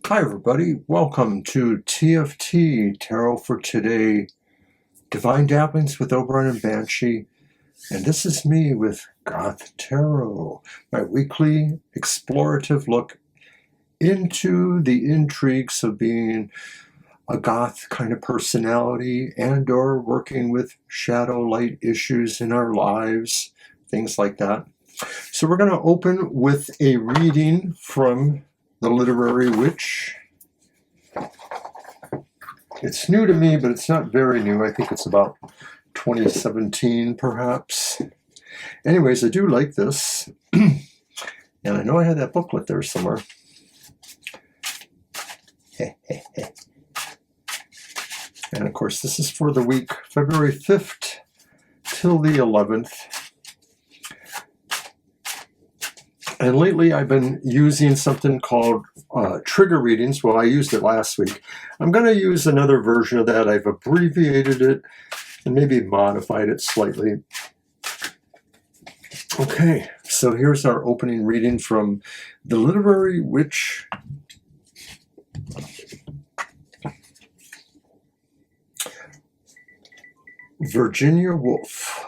Hi everybody, welcome to TFT Tarot for Today, Divine Dabblings with Oberon and Banshee, and this is me with Goth Tarot, my weekly explorative look into the intrigues of being a goth kind of personality and or working with shadow light issues in our lives, things like that. So we're going to open with a reading from The Literary Witch. It's new to me, but it's not very new. I think it's about 2017, perhaps. Anyways, I do like this. And I know I had that booklet there somewhere. And of course, this is for the week February 5th till the 11th. And lately I've been using something called trigger readings. Well, I used it last week. I'm going to use another version of that. I've abbreviated it and maybe modified it slightly. Okay, so here's our opening reading from The Literary Witch. Virginia Woolf.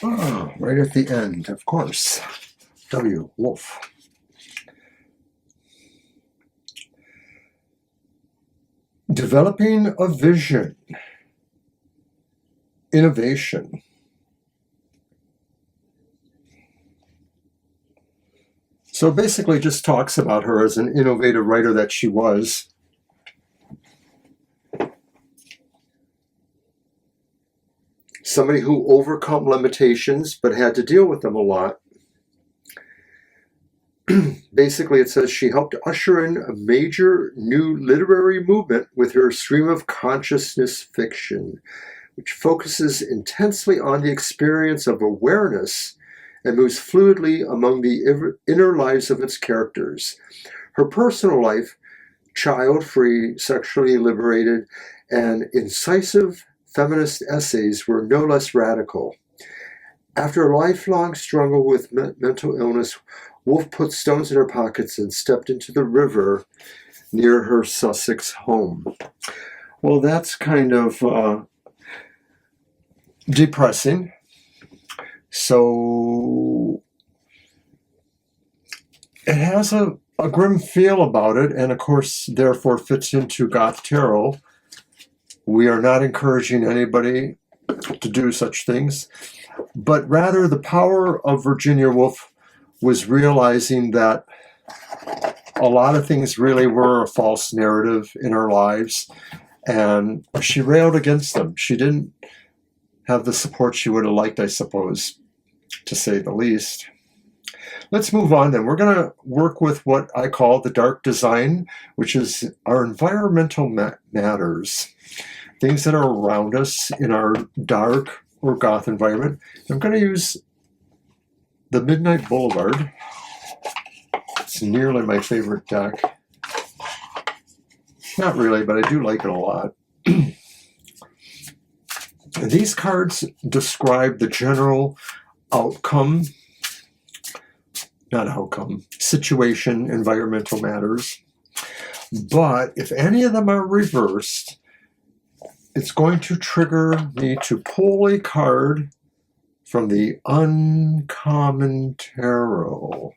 Oh, right at the end, of course. W. Wolf. Developing a vision. Innovation. So basically just talks about her as an innovative writer that she was. Somebody who overcome limitations but had to deal with them a lot. Basically, it says she helped usher in a major new literary movement with her stream of consciousness fiction, which focuses intensely on the experience of awareness and moves fluidly among the inner lives of its characters. Her personal life, child-free, sexually liberated, and incisive feminist essays were no less radical. After a lifelong struggle with mental illness, Woolf put stones in her pockets and stepped into the river near her Sussex home. Well, that's kind of depressing. So it has a grim feel about it, and of course, therefore fits into Goth Tarot. We are not encouraging anybody to do such things, but rather the power of Virginia Woolf was realizing that a lot of things really were a false narrative in our lives, and she railed against them. She didn't have the support she would have liked, I suppose, to say the least. Let's move on then. We're going to work with what I call the dark design, which is our environmental matters. Things that are around us in our dark or goth environment. I'm going to use the Midnight Boulevard. It's nearly my favorite deck. Not really, but I do like it a lot. These cards describe the general outcome, not outcome, situation, environmental matters. But if any of them are reversed, it's going to trigger me to pull a card from the Uncommon Tarot.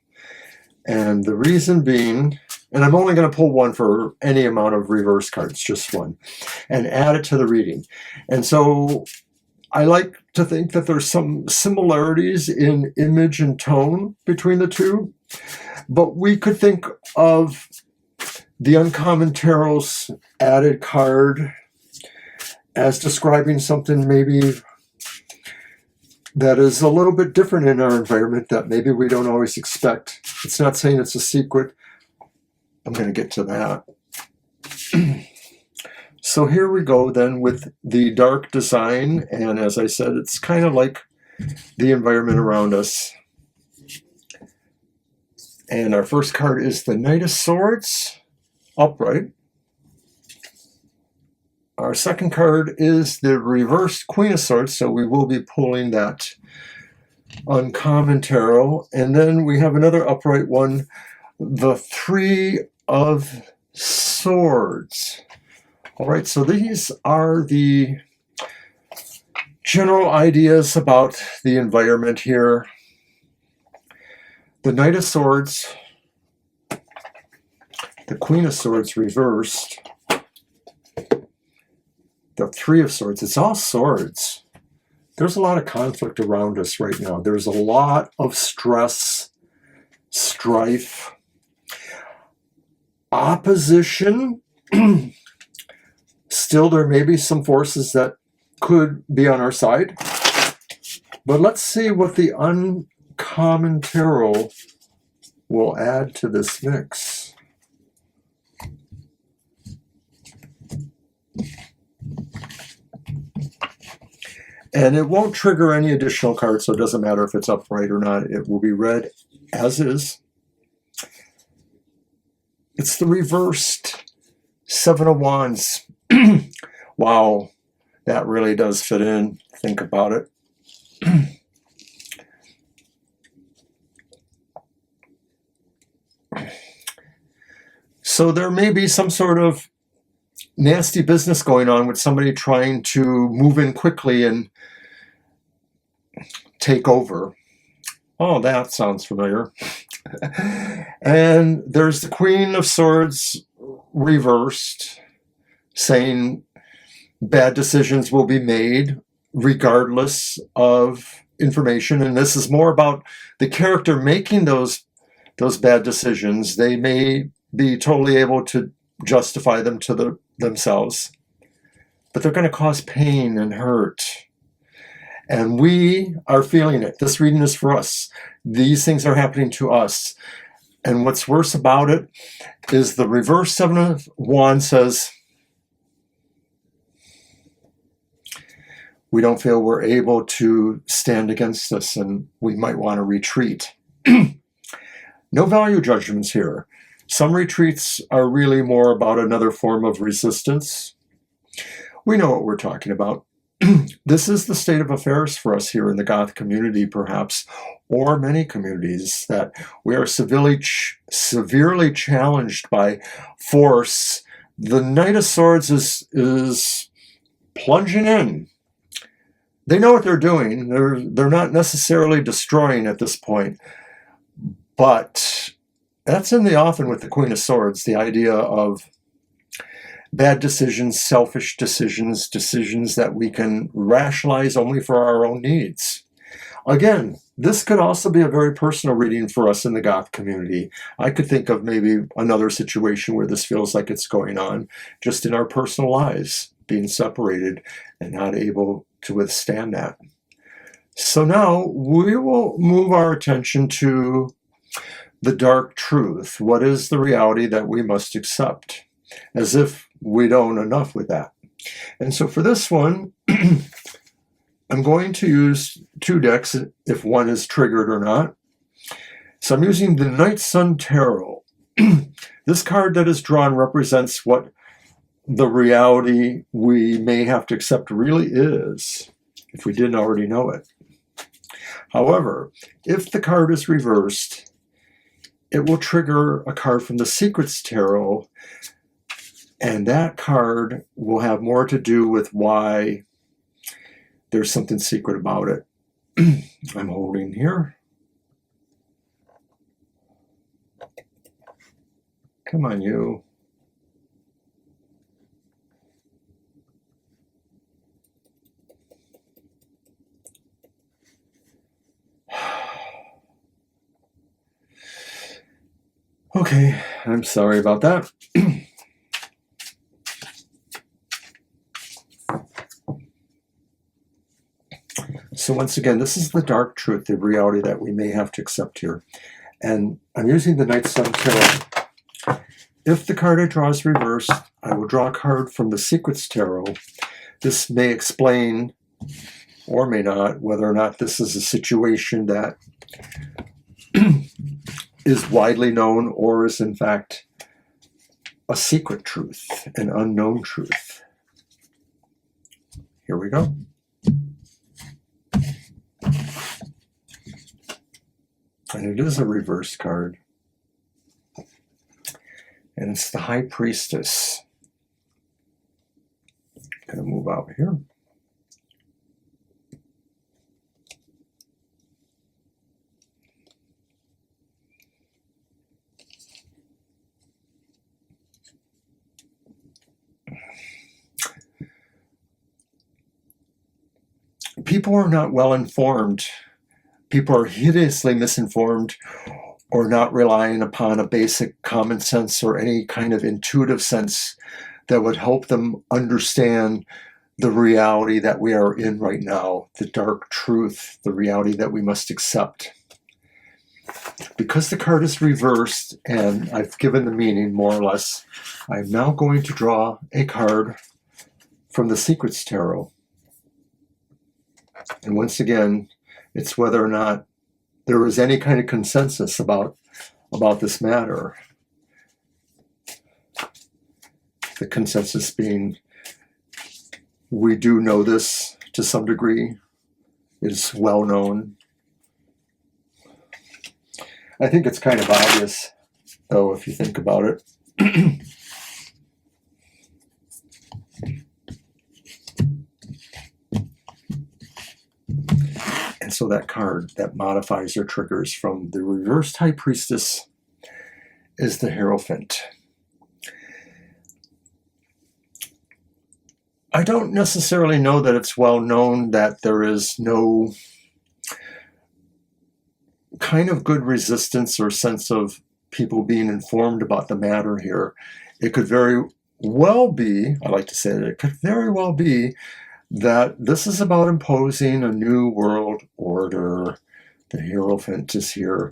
And the reason being, and I'm only going to pull one for any amount of reverse cards, just one, and add it to the reading. And so I like to think that there's some similarities in image and tone between the two, but we could think of the Uncommon Tarot's added card as describing something maybe that is a little bit different in our environment that maybe we don't always expect It's not saying it's a secret. I'm going to get to that. So here we go then with the dark design. And as I said, it's kind of like the environment around us. And our first card is the Knight of Swords, upright. Our second card is the reversed Queen of Swords, so we will be pulling that uncommon tarot. And then we have another upright one, the Three of Swords. All right, so these are the general ideas about the environment here. The Knight of Swords, the Queen of Swords reversed, the Three of Swords. It's all swords. There's a lot of conflict around us right now. There's a lot of stress, strife, opposition. Still, there may be some forces that could be on our side. But let's see what the uncommon tarot will add to this mix. And it won't trigger any additional cards, so it doesn't matter if it's upright or not. It will be read as is. It's the reversed Seven of Wands. Wow, that really does fit in. Think about it. So there may be some sort of nasty business going on with somebody trying to move in quickly and take over. Oh, that sounds familiar. And there's the Queen of Swords reversed, saying bad decisions will be made regardless of information. And this is more about the character making those bad decisions. They may be totally able to justify them to themselves, but they're going to cause pain and hurt. And we are feeling it. This reading is for us. These things are happening to us. And what's worse about it is the reverse Seven of Wands says, we don't feel we're able to stand against this and we might want to retreat. No value judgments here. Some retreats are really more about another form of resistance. We know what we're talking about. This is the state of affairs for us here in the Goth community, perhaps, or many communities, that we are severely challenged by force. The Knight of Swords is plunging in. They know what they're doing. They're not necessarily destroying at this point, but that's in the offing with the Queen of Swords, the idea of bad decisions, selfish decisions, decisions that we can rationalize only for our own needs. Again, this could also be a very personal reading for us in the Goth community. I could think of maybe another situation where this feels like it's going on just in our personal lives, being separated and not able to withstand that. So now we will move our attention to the dark truth. What is the reality that we must accept? As if we don't enough with that. And so for this one, I'm going to use two decks if one is triggered or not. So I'm using the Night Sun Tarot. This card that is drawn represents what the reality we may have to accept really is, if we didn't already know it. However, if the card is reversed, it will trigger a card from the Secrets Tarot, and that card will have more to do with why there's something secret about it. I'm holding here. Come on, you. Okay, I'm sorry about that. So once again, this is the dark truth, the reality that we may have to accept here. And I'm using the Night Sun Tarot. If the card I draw is reversed, I will draw a card from the Secrets Tarot. This may explain, or may not, whether or not this is a situation that is widely known or is in fact a secret truth, an unknown truth. Here we go. And it is a reverse card. And it's the High Priestess. Gonna move out here. People are not well informed. People are hideously misinformed or not relying upon a basic common sense or any kind of intuitive sense that would help them understand the reality that we are in right now, the dark truth, the reality that we must accept. Because the card is reversed and I've given the meaning more or less, I'm now going to draw a card from the Secrets Tarot. And once again, it's whether or not there is any kind of consensus about this matter. The consensus being, we do know this to some degree. It is well known. I think it's kind of obvious, though, if you think about it. And so that card that modifies or triggers from the reversed High Priestess is the Hierophant. I don't necessarily know that it's well known that there is no kind of good resistance or sense of people being informed about the matter here. It could very well be, I like to say that it could very well be that this is about imposing a new world order. The Hierophant is here.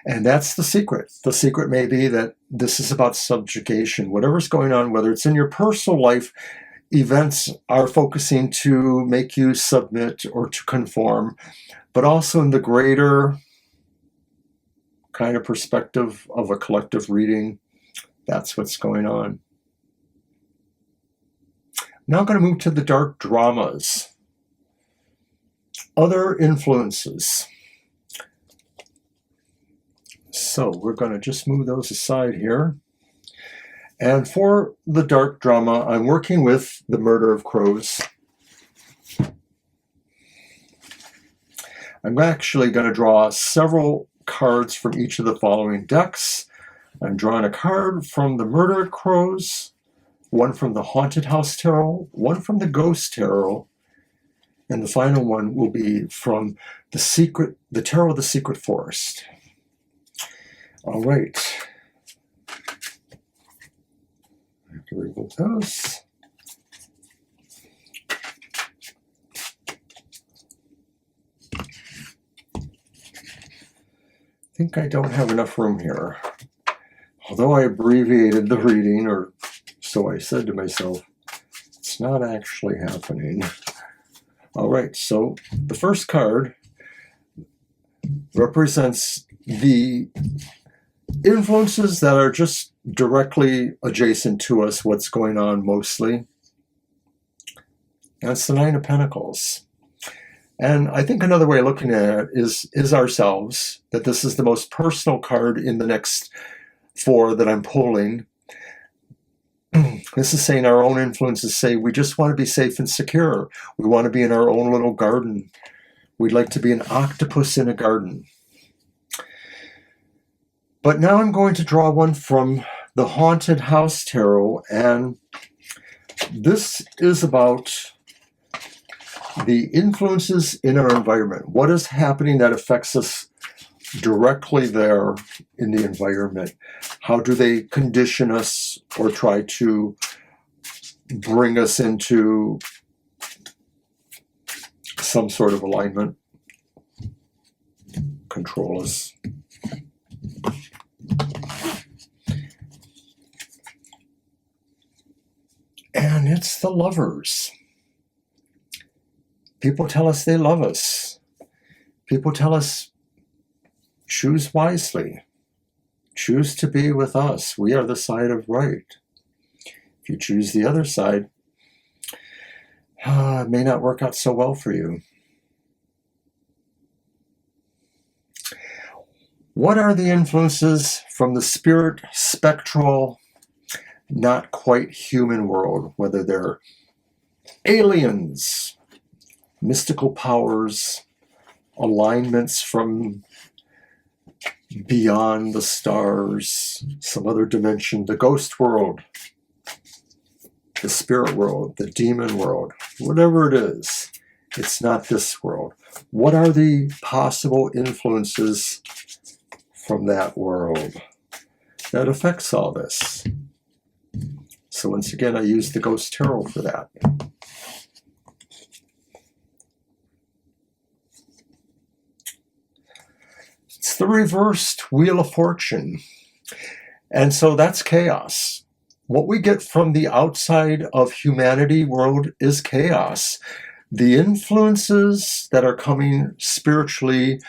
And that's the secret. The secret may be that this is about subjugation. Whatever's going on, whether it's in your personal life, events are focusing to make you submit or to conform, but also in the greater kind of perspective of a collective reading, that's what's going on. Now I'm going to move to the dark dramas. Other influences. So we're going to just move those aside here. And for the dark drama, I'm working with the Murder of Crows. I'm actually going to draw several cards from each of the following decks. I'm drawing a card from the Murder of Crows, one from the Haunted House Tarot, one from the Ghost Tarot, and the final one will be from the Tarot of the Secret Forest. All right. I have to remove those. I think I don't have enough room here. Although I abbreviated the reading, or so I said to myself, it's not actually happening. All right, so the first card represents the influences that are just directly adjacent to us, what's going on mostly. That's the Nine of Pentacles. And I think another way of looking at it is ourselves, that this is the most personal card in the next four that I'm pulling. This is saying our own influences say we just want to be safe and secure. We want to be in our own little garden. We'd like to be an octopus in a garden. But now I'm going to draw one from the Haunted House Tarot, and this is about the influences in our environment. What is happening that affects us directly there in the environment? How do they condition us or try to bring us into some sort of alignment, control us? And it's the lovers. People tell us they love us. People tell us, choose wisely. Choose to be with us. We are the side of right. If you choose the other side, it may not work out so well for you. What are the influences from the spirit spectral, not quite human world, whether they're aliens, mystical powers, alignments from beyond the stars, some other dimension, the ghost world, the spirit world, the demon world, whatever it is, it's not this world. What are the possible influences from that world that affects all this? So once again, I use the Ghost Tarot for that. It's the reversed Wheel of Fortune. And so that's chaos. What we get from the outside of humanity world is chaos. The influences that are coming spiritually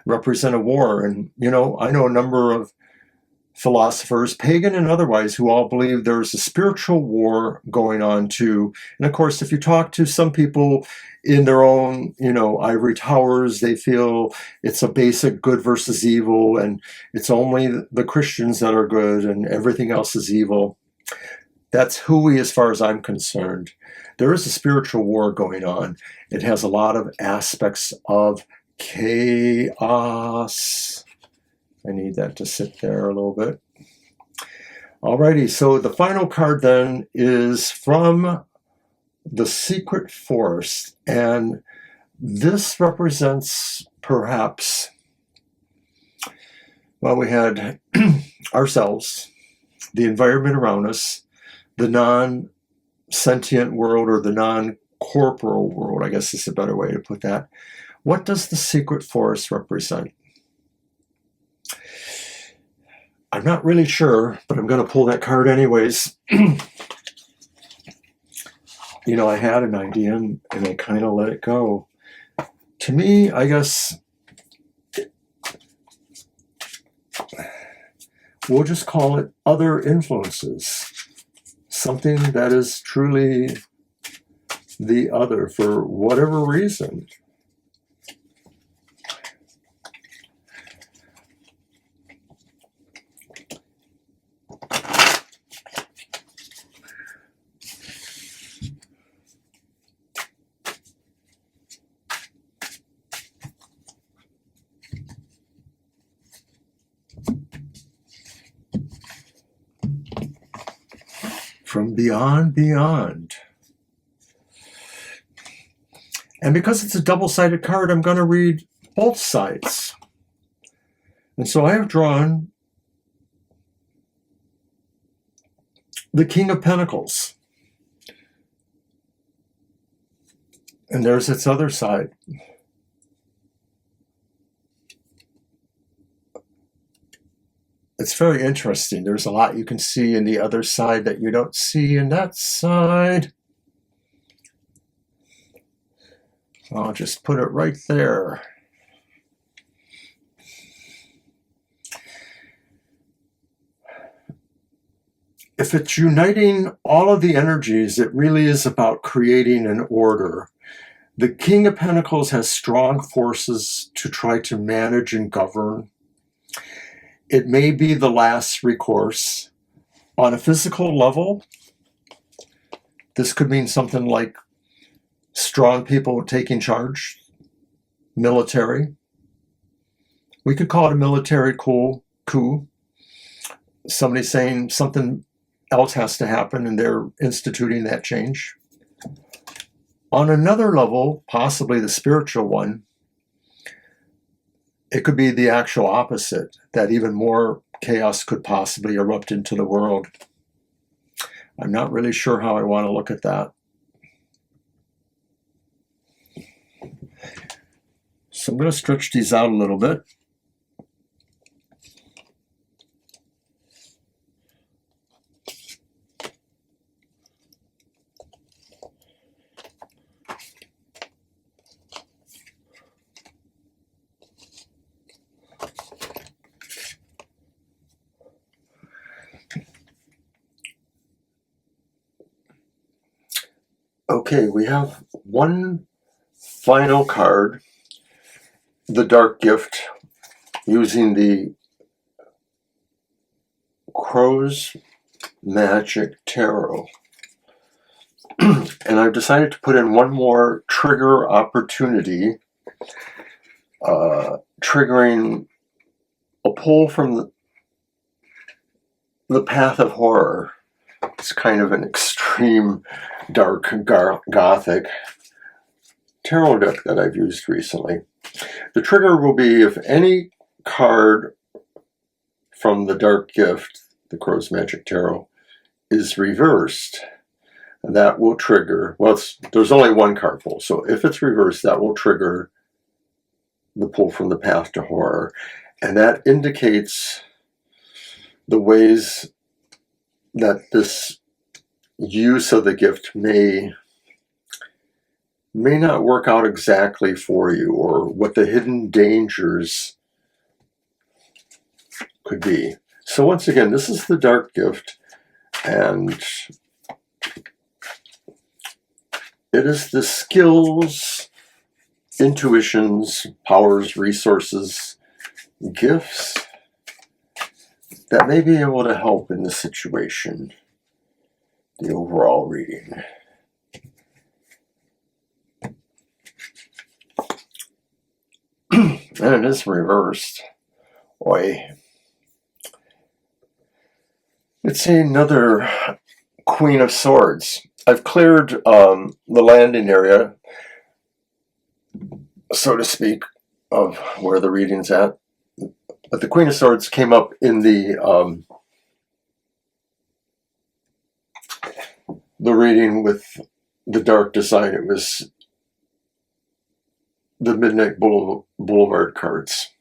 represent a war. And, you know, I know a number of philosophers, pagan and otherwise, who all believe there's a spiritual war going on too. And of course, if you talk to some people in their own, you know, ivory towers, they feel it's a basic good versus evil, and it's only the Christians that are good and everything else is evil. That's hooey as far as I'm concerned. There is a spiritual war going on. It has a lot of aspects of chaos. I need that to sit there a little bit. Alrighty, so the final card then is from the Secret Forest, and this represents perhaps, well, we had ourselves, the environment around us, the non-sentient world or the non-corporal world, I guess is a better way to put that. What does the Secret Forest represent? I'm not really sure, but I'm going to pull that card anyways. You know, I had an idea and I kind of let it go. To me, I guess we'll just call it other influences. Something that is truly the other for whatever reason. From beyond. And because it's a double-sided card, I'm going to read both sides. And so I have drawn the King of Pentacles. And there's its other side. It's very interesting. There's a lot you can see in the other side that you don't see in that side. I'll just put it right there. If it's uniting all of the energies, it really is about creating an order. The King of Pentacles has strong forces to try to manage and govern. It may be the last recourse. On a physical level, this could mean something like strong people taking charge, military. We could call it a military coup. Somebody saying something else has to happen and they're instituting that change. On another level, possibly the spiritual one, it could be the actual opposite, that even more chaos could possibly erupt into the world. I'm not really sure how I want to look at that. So I'm going to stretch these out a little bit. Okay, we have one final card, the Dark Gift, using the Crow's Magic Tarot. And I've decided to put in one more trigger opportunity, triggering a pull from the path of horror. It's kind of an extreme dark Gothic tarot deck that I've used recently. The trigger will be if any card from the Dark Gift, the Crow's Magic Tarot, is reversed. That will trigger, well, there's only one card pull, so if it's reversed, that will trigger the pull from the path to horror. And that indicates the ways that this use of the gift may not work out exactly for you, or what the hidden dangers could be. So once again, this is the Dark Gift, and it is the skills, intuitions, powers, resources, gifts that may be able to help in the situation, the overall reading. And it is reversed. Boy. It's another Queen of Swords. I've cleared the landing area, so to speak, of where the reading's at. But the Queen of Swords came up in the reading with the dark design. It was the Midnight Boulevard cards.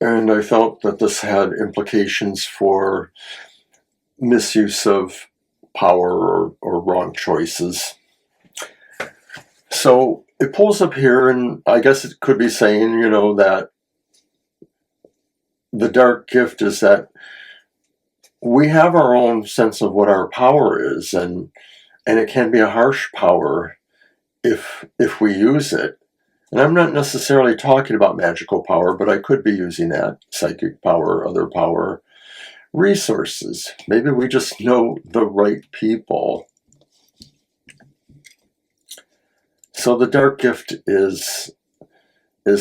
And I felt that this had implications for misuse of power or wrong choices. So it pulls up here, and I guess it could be saying, you know, that the Dark Gift is that we have our own sense of what our power is, and it can be a harsh power if we use it. And I'm not necessarily talking about magical power, but I could be using that, psychic power, other power, resources. Maybe we just know the right people. So the Dark Gift is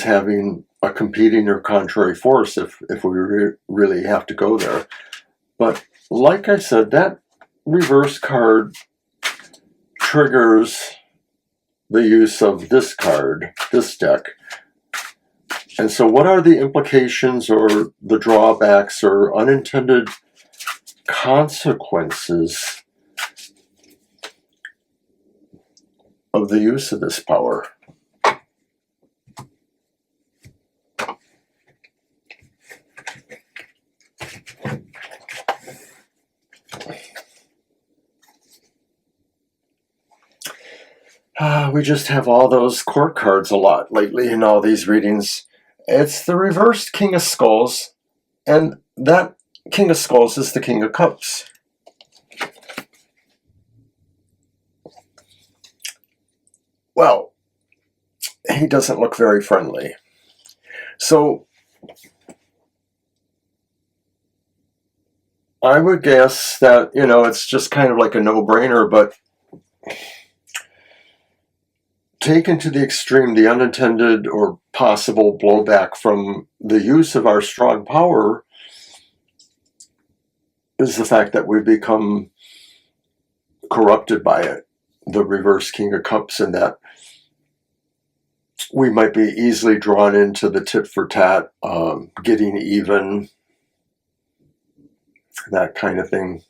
having a competing or contrary force if we really have to go there. But like I said, that reverse card triggers the use of this card, this deck. And so what are the implications or the drawbacks or unintended consequences of the use of this power? We just have all those court cards a lot lately in all these readings. It's the reversed King of Skulls, and that King of Skulls is the King of Cups. Well, he doesn't look very friendly. So I would guess that, you know, it's just kind of like a no-brainer, but taken to the extreme, the unintended or possible blowback from the use of our strong power is the fact that we become corrupted by it, the reverse King of Cups, and that we might be easily drawn into the tit for tat, getting even, that kind of thing.